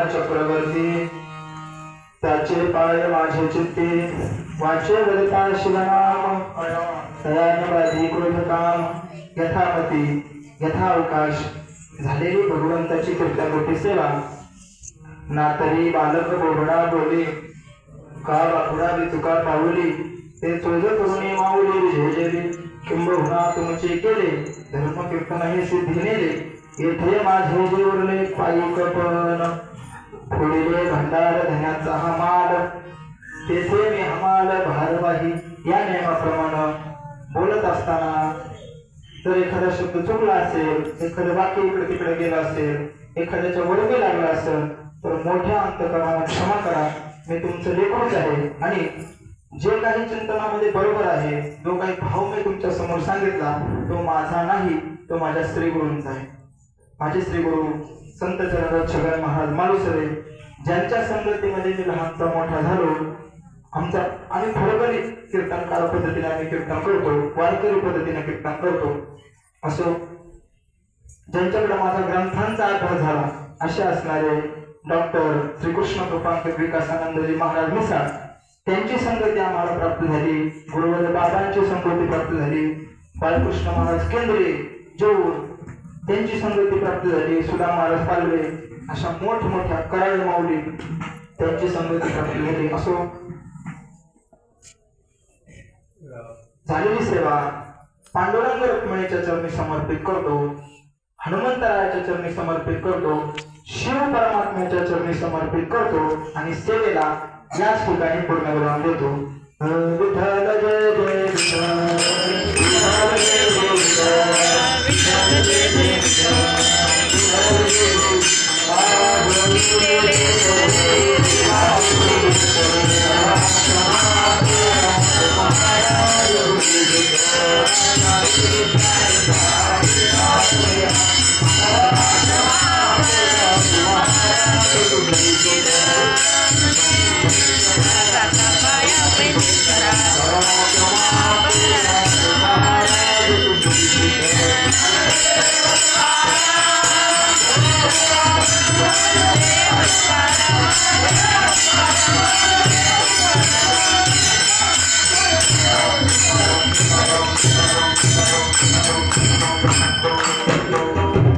चक्रवर्ती त्याचे पाय माझे चित्ते वाचे वरता शिवनाम तयानुवादी क्रोधकाम यथापती यथावकाश झालेली भगवंताची कृत्याकोटी सेवा ना तरी बालक बोबडा बोले का बापुडा तुका पावली ते चोज करुणी माऊली झेलेली किंबहुना तुमचे केले धर्म कीर्तन हे सिद्धी नेले येथे माझे जे उरले पायी कपन फुडिले भंडार धन्याचा हा माल तेथे मी हमाल भारवाही या नियमाप्रमाणे बोलत असताना जर एखादा शब्द चुकला असेल एखादं वाक्य इकडे तिकडे गेलं असेल एखाद्याच्या वरती लागला असेल तर मोठ्या अंतकरणाने क्षमा करा मी तुमचं लेकरूच आहे आणि जे काही चिंतनामध्ये बरोबर आहे जो काही भाव मी तुमच्या समोर सांगितला तो माझा नाही तो माझ्या श्री गुरूंचा आहे माझे श्री गुरु संत चरणराज छगन महाराज मालुसरे ज्यांच्या संगतीमध्ये मी लहानचा मोठा झालो आम्ही फरकरी कीर्तनकार पद्धतीने आम्ही कीर्तन करतो वारकरी पद्धतीने कीर्तन करतो असो ज्यांच्याकडे माझा ग्रंथांचा अभ्यास झाला असे असणारे डॉक्टर श्रीकृष्ण कृपांक विकासानंदजी महाराज मिसाळ त्यांची संगती आम्हाला प्राप्त झाली गुरुवर्य बाबांची संगती प्राप्त झाली बाळकृष्ण महाराज केंद्रे जोर त्यांची संगती प्राप्त झाली सुधा महाराज पालवे अशा मोठमोठ्या कराळ माऊली त्यांची संगती प्राप्त झाली असो झालेली सेवा पांडुरंग रुक्मिणीच्या चरणी समर्पित करतो हनुमंतरायाच्या चरणी समर्पित करतो शिव परमात्म्याच्या चरणी समर्पित करतो आणि सेवेला याच ठिकाणी पूर्ण विराम देतो विठ्ठल जय जय विठ्ठल